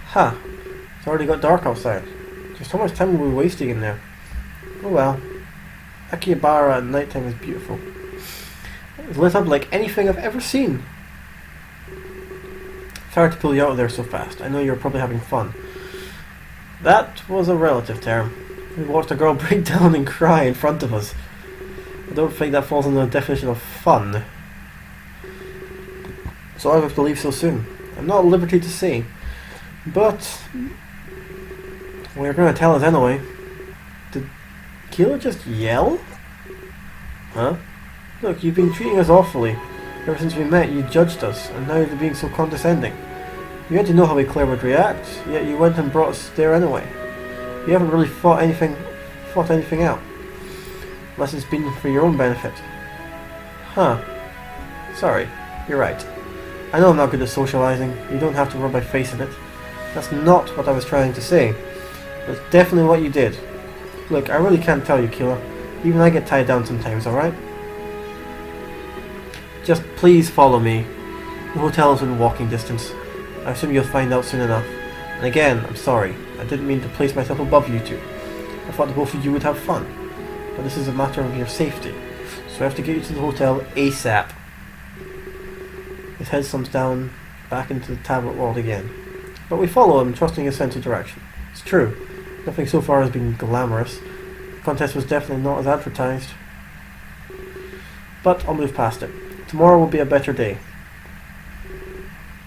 Huh. It's already got dark outside. Just how much time were we wasting in there? Oh well. Akihabara at night time is beautiful. It's lit up like anything I've ever seen. Sorry to pull you out of there so fast. I know you're probably having fun. That was a relative term. We watched a girl break down and cry in front of us. I don't think that falls under the definition of fun. So I have to leave so soon. I'm not at liberty to say. But we're going to tell us anyway. Did Keela just yell? Huh? Look, you've been treating us awfully. Ever since we met, you judged us, and now you're being so condescending. You had to know how Claire would react, yet you went and brought us there anyway. You haven't really fought anything out. Unless it's been for your own benefit. Huh. Sorry, you're right. I know I'm not good at socializing. You don't have to rub my face in it. That's not what I was trying to say. That's definitely what you did. Look, I really can't tell you, Keela. Even I get tied down sometimes, alright? Just please follow me. The hotel is within walking distance. I assume you'll find out soon enough. And again, I'm sorry. I didn't mean to place myself above you two. I thought the both of you would have fun. But this is a matter of your safety. So I have to get you to the hotel ASAP. His head slumps down back into the tablet world again. But we follow him, trusting his sense of direction. It's true. Nothing so far has been glamorous. The contest was definitely not as advertised. But I'll move past it. Tomorrow will be a better day.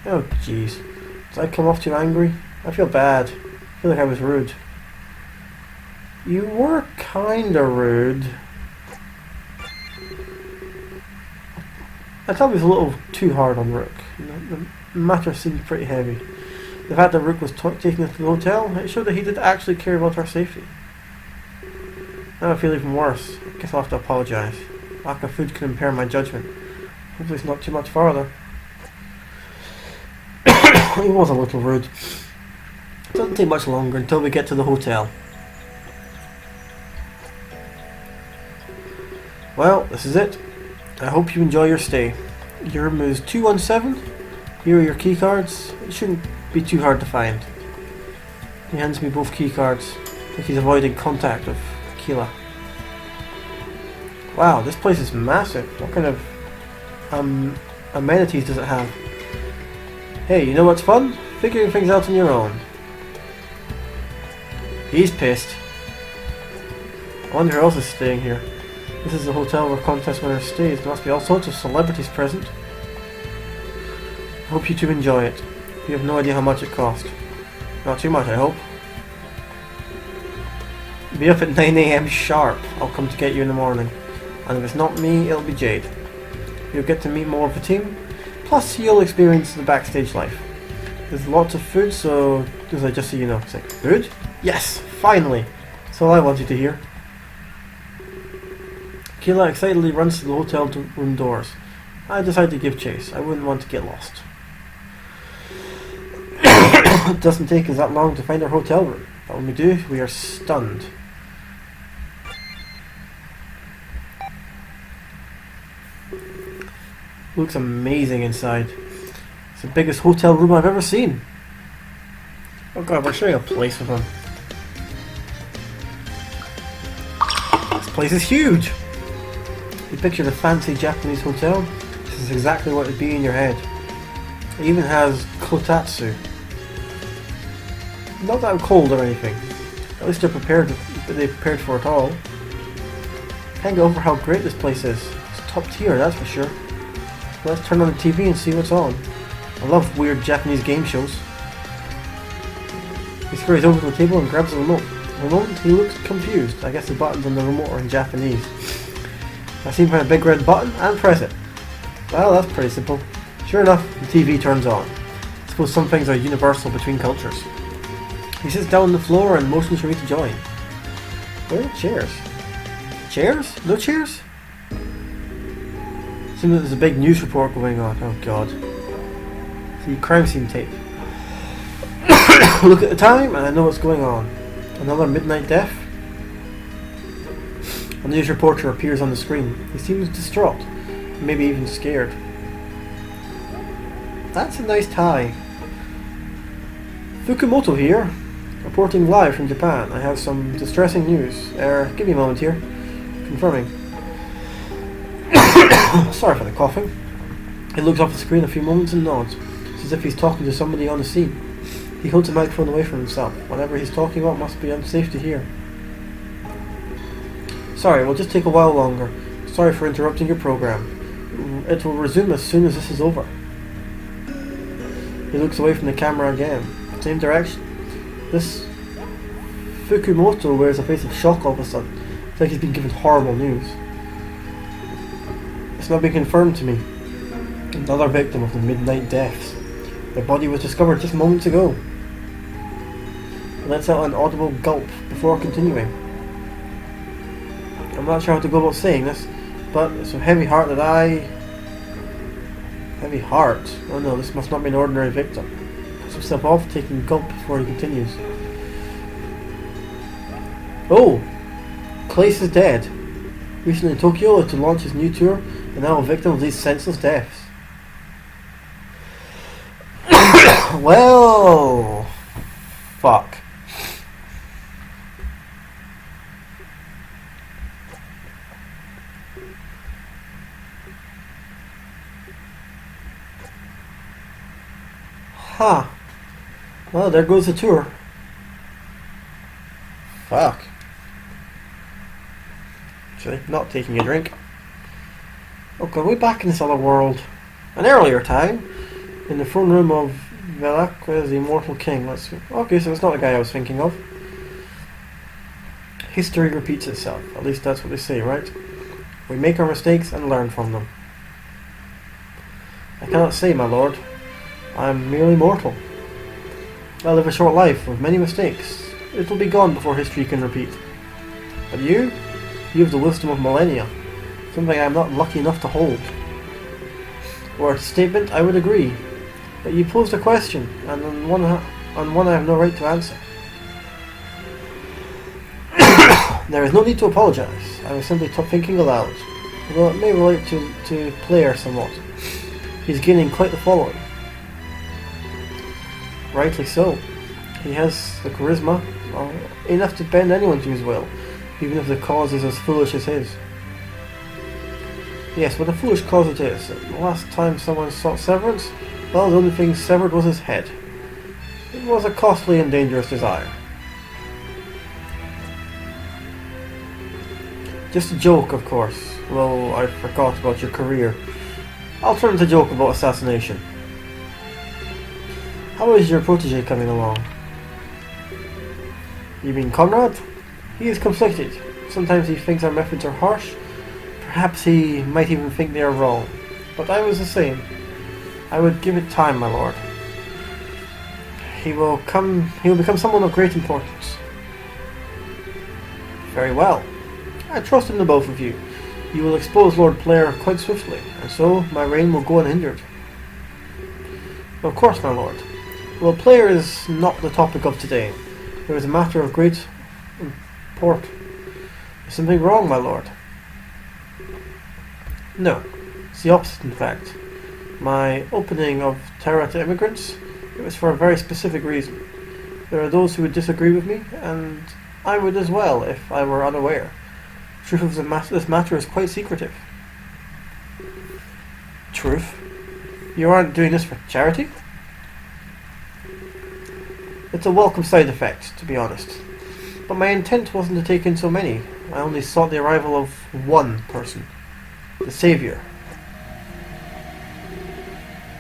Oh jeez. Did I come off too angry? I feel bad. I feel like I was rude. You were kinda rude. I thought it was a little too hard on Rook. The matter seemed pretty heavy. The fact that Rook was taking us to the hotel, it showed that he did actually care about our safety. Now I feel even worse. I guess I'll have to apologise. Lack of food can impair my judgment. Hopefully it's not too much farther. He was a little rude. It doesn't take much longer until we get to the hotel. Well, this is it. I hope you enjoy your stay. Your room is 217. Here are your key cards. It shouldn't be too hard to find. He hands me both key cards, like he's avoiding contact with Keela. Wow, this place is massive. What kind of amenities does it have? Hey, you know what's fun? Figuring things out on your own. He's pissed. I wonder who else is staying here. This is the hotel where contest winners stay. There must be all sorts of celebrities present. I hope you two enjoy it. You have no idea how much it cost. Not too much, I hope. Be up at 9 AM sharp. I'll come to get you in the morning. And if it's not me, it'll be Jade. You'll get to meet more of the team. Plus, you'll experience the backstage life. There's lots of food, so just so you know. It's like, food? Yes, finally! That's all I wanted to hear. Keela excitedly runs to the hotel room doors. I decide to give chase. I wouldn't want to get lost. It doesn't take us that long to find our hotel room, but when we do, we are stunned. Looks amazing inside. It's the biggest hotel room I've ever seen. Oh god, we're sharing a place with him. This place is huge! You picture the fancy Japanese hotel? This is exactly what it'd be in your head. It even has kotatsu. Not that I'm cold or anything. At least they're prepared for it all. Can't get over how great this place is. It's top tier, that's for sure. Let's turn on the TV and see what's on. I love weird Japanese game shows. He scurries over to the table and grabs the remote. For a moment he looks confused. I guess the buttons on the remote are in Japanese. I see him find a big red button and press it. Well, that's pretty simple. Sure enough, the TV turns on. I suppose some things are universal between cultures. He sits down on the floor and motions for me to join. Where are the chairs? Chairs? No chairs? Seems that there's a big news report going on. Oh god. See, crime scene tape. Look at the time and I know what's going on. Another midnight death? A news reporter appears on the screen. He seems distraught, maybe even scared. That's a nice tie. Fukumoto here, reporting live from Japan. I have some distressing news. Give me a moment here. Confirming. Sorry for the coughing. He looks off the screen a few moments and nods. It's as if he's talking to somebody on the scene. He holds the microphone away from himself. Whatever he's talking about must be unsafe to hear. Sorry, it will just take a while longer. Sorry for interrupting your program. It will resume as soon as this is over. He looks away from the camera again. Same direction. This Fukumoto wears a face of shock all of a sudden. It's like he's been given horrible news. It's not been confirmed to me. Another victim of the midnight deaths. Their body was discovered just moments ago. He lets out an audible gulp before continuing. I'm not sure how to go about saying this, but it's with heavy heart that I... Heavy heart? Oh no, this must not be an ordinary victim. He puts himself off, taking a gulp before he continues. Oh! Klace is dead. Recently in Tokyo to launch his new tour, and now a victim of these senseless deaths. Well... Fuck. Huh. Well, there goes the tour. Fuck. Actually, not taking a drink. Okay, we're back in this other world. An earlier time, in the throne room of Llebniloc, the immortal king. Okay, so it's not the guy I was thinking of. History repeats itself. At least that's what they say, right? We make our mistakes and learn from them. I cannot say, my lord. I am merely mortal. I live a short life with many mistakes. It will be gone before history can repeat. But you have the wisdom of millennia, something I am not lucky enough to hold. Were it a statement, I would agree. But you posed a question, and on one I have no right to answer. There is no need to apologize. I was simply thinking aloud. Although it may relate to player somewhat. He's gaining quite the following. Rightly so. He has the charisma enough to bend anyone to his will, even if the cause is as foolish as his. Yes, what a foolish cause it is. The last time someone sought severance, well, the only thing severed was his head. It was a costly and dangerous desire. Just a joke, of course. Well, I forgot about your career. I'll turn to joke about assassination. How is your protege coming along? You mean Conrad? He is conflicted. Sometimes he thinks our methods are harsh. Perhaps he might even think they are wrong. But I was the same. I would give it time, my lord. He will become someone of great importance. Very well. I trust in the both of you. You will expose Lord Player quite swiftly, and so my reign will go unhindered. Of course, my lord. Well, Player is not the topic of today. There is a matter of great import. Is something wrong, my lord? No. It's the opposite, in fact. My opening of Terra to immigrants, it was for a very specific reason. There are those who would disagree with me, and I would as well if I were unaware. The truth of this matter is quite secretive. Truth? You aren't doing this for charity? It's a welcome side effect, to be honest. But my intent wasn't to take in so many. I only sought the arrival of one person. The Savior.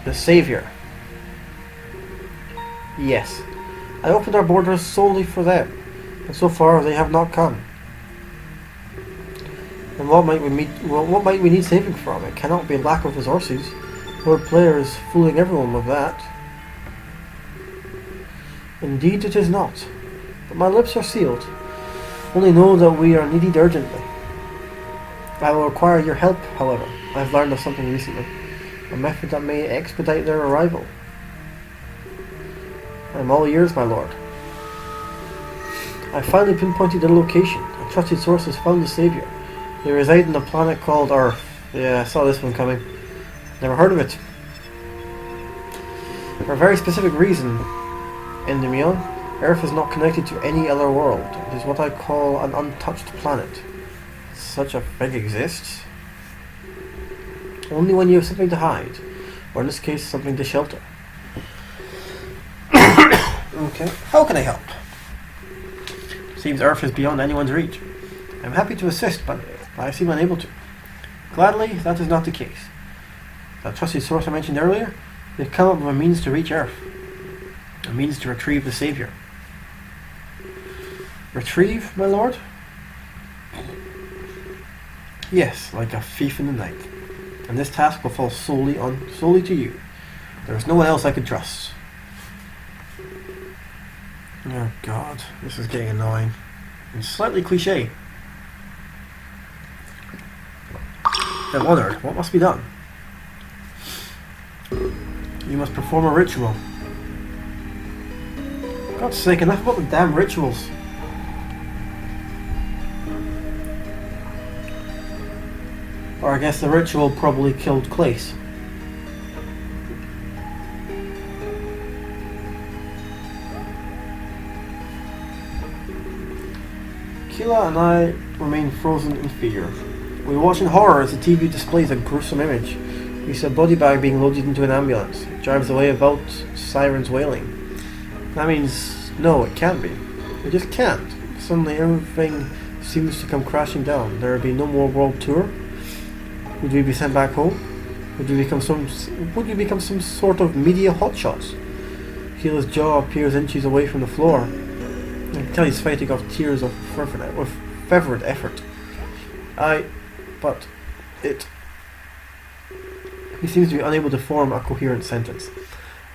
The Savior. Yes. I opened our borders solely for them, and so far they have not come. And what might we need saving from? It cannot be lack of resources. Lord Player is fooling everyone with that. Indeed it is not. But my lips are sealed. Only know that we are needed urgently. I will require your help, however. I have learned of something recently. A method that may expedite their arrival. I am all ears, my lord. I finally pinpointed their location. A trusted source has found the Savior. They reside on a planet called Earth. Yeah, I saw this one coming. Never heard of it. For a very specific reason. In the Mion, Earth is not connected to any other world. It is what I call an untouched planet. Such a thing exists. Only when you have something to hide, or in this case, something to shelter. Okay, how can I help? Seems Earth is beyond anyone's reach. I'm happy to assist, but I seem unable to. Gladly, that is not the case. That trusty source I mentioned earlier, they've come up with a means to reach Earth. A means to retrieve the Saviour. Retrieve, my lord? Yes, like a thief in the night. And this task will fall solely to you. There is no one else I could trust. Oh god, this is getting annoying. And slightly cliche. Then on Earth, what must be done? You must perform a ritual. God's sake, enough about the damn rituals. Or I guess the ritual probably killed Klace. Keela and I remain frozen in fear. We watch in horror as the TV displays a gruesome image. We see a body bag being loaded into an ambulance. It drives away without sirens wailing. That means, no, it can't be. It just can't. Suddenly everything seems to come crashing down. There will be no more world tour. Would we be sent back home? Would you become some sort of media hotshots? Keela's jaw appears inches away from the floor. I can tell he's fighting off tears of fervent effort. He seems to be unable to form a coherent sentence.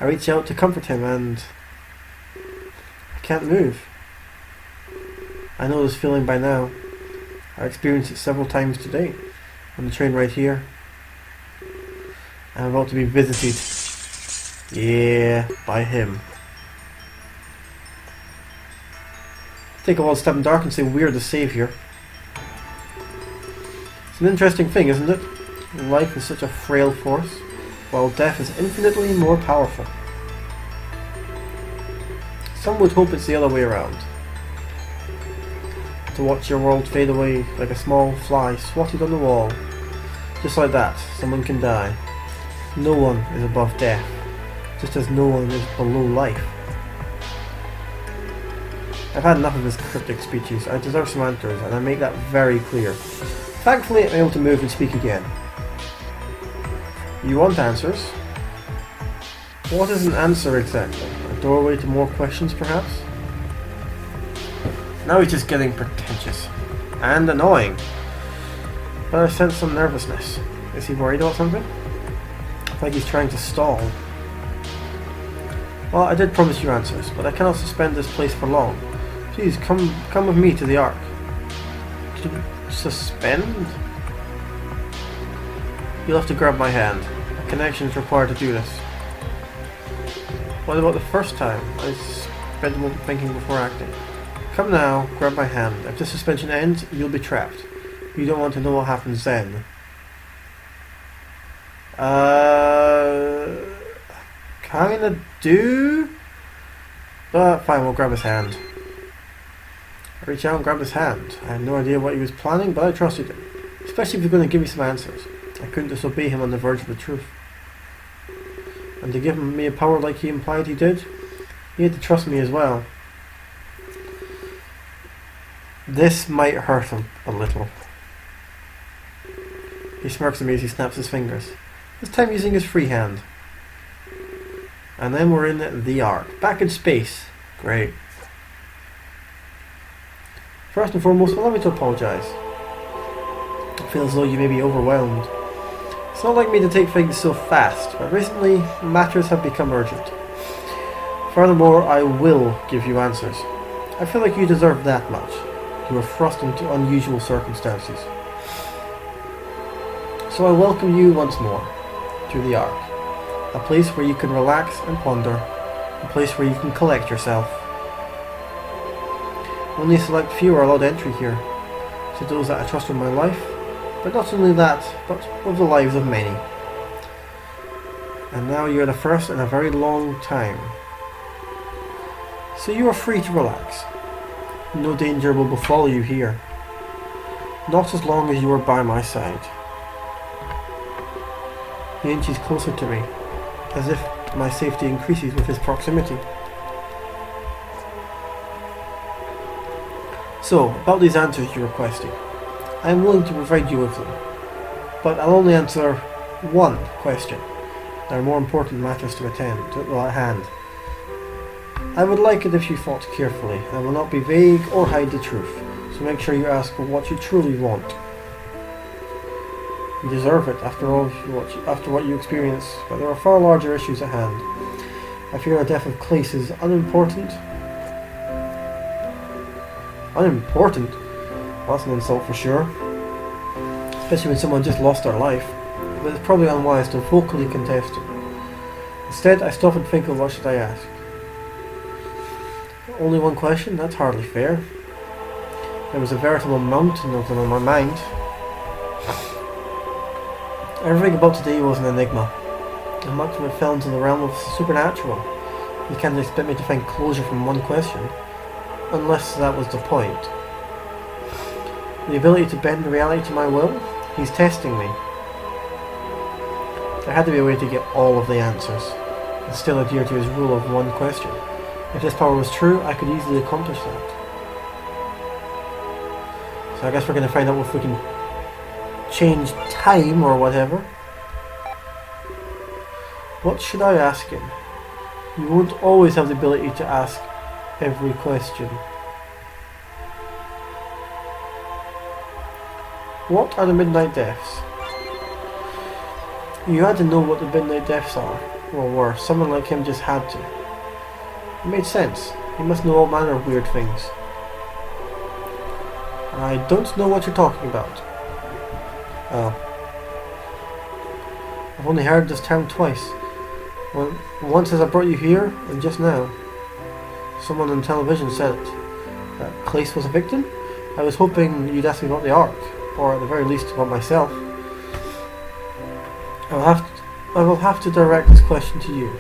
I reach out to comfort him and I can't move. I know this feeling by now. I experienced it several times today. On the train right here. I'm about to be visited. Yeah, by him. Take a wild step in the dark and say we're the savior. It's an interesting thing, isn't it? Life is such a frail force, while death is infinitely more powerful. Some would hope it's the other way around. To watch your world fade away like a small fly swatted on the wall. Just like that, someone can die. No one is above death, just as no one is below life. I've had enough of his cryptic speeches. I deserve some answers, and I make that very clear. Thankfully, I'm able to move and speak again. You want answers? What is an answer exactly? A doorway to more questions, perhaps? Now he's just getting pretentious. And annoying. But I sense some nervousness. Is he worried about something? Like he's trying to stall. Well, I did promise you answers, but I cannot suspend this place for long. Please, come with me to the Ark. To suspend? You'll have to grab my hand. A connection is required to do this. What about the first time? I spent a moment thinking before acting. Come now, grab my hand. If the suspension ends, you'll be trapped. You don't want to know what happens then. Kinda do? But fine, we'll grab his hand. I reach out and grab his hand. I had no idea what he was planning, but I trusted him. Especially if he was going to give me some answers. I couldn't disobey him on the verge of the truth. And to give me a power like he implied he did, he had to trust me as well. This might hurt him a little. He smirks at me as he snaps his fingers, this time using his free hand. And then we're in the Ark, back in space. Great. First and foremost, allow me to apologise. I feel as though you may be overwhelmed. It's not like me to take things so fast, but recently matters have become urgent. Furthermore, I will give you answers. I feel like you deserve that much. You were thrust into unusual circumstances. So I welcome you once more to the Ark. A place where you can relax and ponder. A place where you can collect yourself. Only a select few are allowed entry here. To those that I trust with my life. But not only that, but with the lives of many. And now you're the first in a very long time. So you are free to relax. No danger will befall you here. Not as long as you are by my side. He inches closer to me, as if my safety increases with his proximity. So, about these answers you're requesting. I am willing to provide you with them, but I'll only answer one question. There are more important matters at hand. I would like it if you thought carefully. I will not be vague or hide the truth, so make sure you ask for what you truly want. You deserve it, after what you experienced, but there are far larger issues at hand. I fear the death of Klace is unimportant. Unimportant? Well, that's an insult for sure. Especially when someone just lost their life. But it's probably unwise to vocally contest it. Instead, I stop and think of what should I ask. Only one question? That's hardly fair. There was a veritable mountain of them on my mind. Everything about today was an enigma, and much of it fell into the realm of the supernatural. You can't expect me to find closure from one question, unless that was the point. The ability to bend reality to my will? He's testing me. There had to be a way to get all of the answers, and still adhere to his rule of one question. If this power was true, I could easily accomplish that. So I guess we're going to find out if we can change time or whatever. What should I ask him? You won't always have the ability to ask every question. What are the Midnight Deaths? You had to know what the Midnight Deaths are, or were. Someone like him just had to. It made sense. He must know all manner of weird things. I don't know what you're talking about. Oh. I've only heard this term twice. Once as I brought you here, and just now. Someone on television said it. That Klace was a victim? I was hoping you'd ask me about the Ark, or at the very least about myself. I will have to direct this question to you.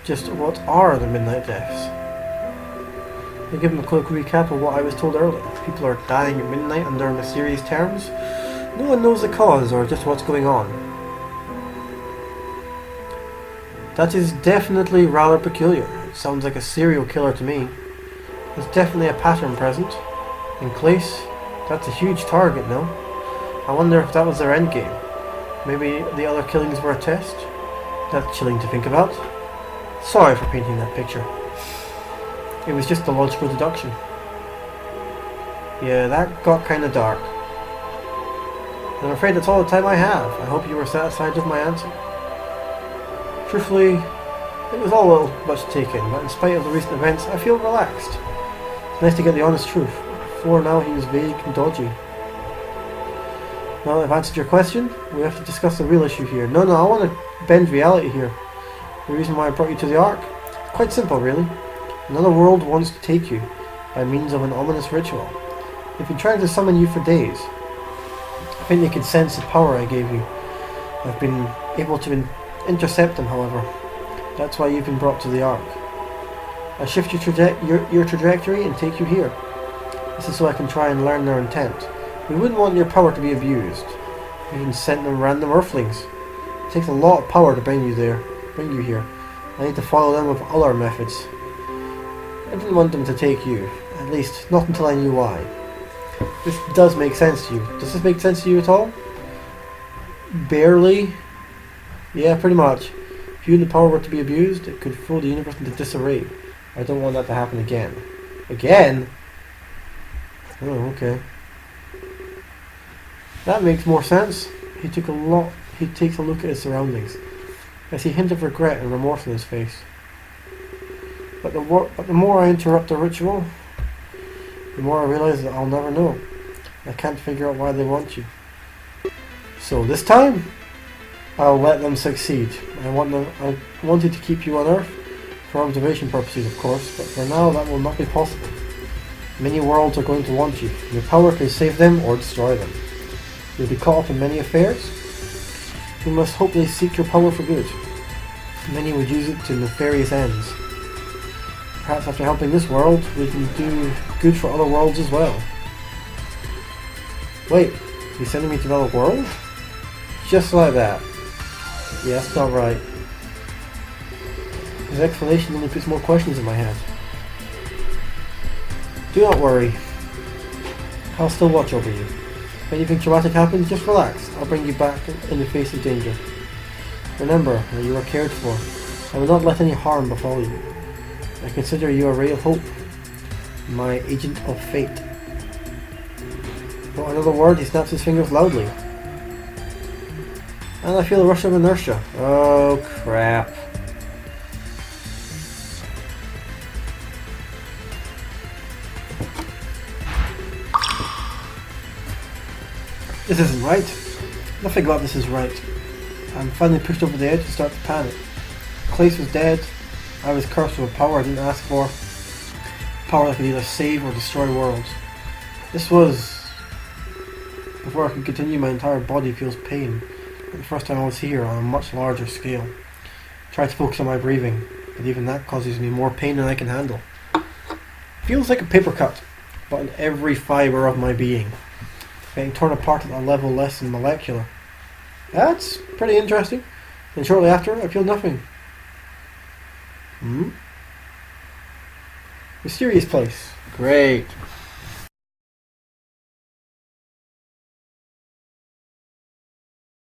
Just what are the Midnight Deaths? I'll give him a quick recap of what I was told earlier. People are dying at midnight under mysterious terms. No one knows the cause or just what's going on. That is definitely rather peculiar. It sounds like a serial killer to me. There's definitely a pattern present. In Klace, that's a huge target, no? I wonder if that was their endgame. Maybe the other killings were a test? That's chilling to think about. Sorry for painting that picture. It was just a logical deduction. Yeah, that got kinda dark. I'm afraid that's all the time I have. I hope you were satisfied with my answer. Truthfully, it was all a little much taken, but in spite of the recent events, I feel relaxed. It's nice to get the honest truth. Before now, he was vague and dodgy. Now that I've answered your question, we have to discuss the real issue here. No, I want to bend reality here. The reason why I brought you to the Ark? Quite simple, really. Another world wants to take you, by means of an ominous ritual. They've been trying to summon you for days. I think they can sense the power I gave you. I've been able to intercept them, however. That's why you've been brought to the Ark. I shift your trajectory and take you here. This is so I can try and learn their intent. We wouldn't want your power to be abused. We even sent them random Earthlings. It takes a lot of power to bring you here. I need to follow them with other methods. I didn't want them to take you. At least, not until I knew why. This does make sense to you. Does this make sense to you at all? Barely. Yeah, pretty much. If you and the power were to be abused, it could throw the universe into disarray. I don't want that to happen again. Again? Oh, okay. That makes more sense. He takes a look at his surroundings. I see a hint of regret and remorse in his face. But the more I interrupt the ritual, the more I realize that I'll never know. I can't figure out why they want you. So this time, I'll let them succeed. I wanted to keep you on Earth, for observation purposes of course, but for now that will not be possible. Many worlds are going to want you. Your power can save them or destroy them. You'll be caught up in many affairs. You must hope they seek your power for good. Many would use it to nefarious ends. Perhaps after helping this world, we can do good for other worlds as well. Wait, he's sending me to another world? Just like that. Yeah, that's not right. His explanation only puts more questions in my head. Do not worry. I'll still watch over you. If anything traumatic happens, just relax. I'll bring you back in the face of danger. Remember that you are cared for. I will not let any harm befall you. I consider you a ray of hope. My agent of fate. Without another word, he snaps his fingers loudly. And I feel a rush of inertia. Oh crap. This isn't right. Nothing about this is right. I'm finally pushed over the edge and start to panic. Klace was dead. I was cursed with a power I didn't ask for. Power that could either save or destroy worlds. This was... Before I could continue, my entire body feels pain. For the first time I was here on a much larger scale. Try to focus on my breathing, but even that causes me more pain than I can handle. Feels like a paper cut, but in every fibre of my being. Getting torn apart at a level less than molecular. That's pretty interesting. And shortly after, I feel nothing. Mysterious place. Great.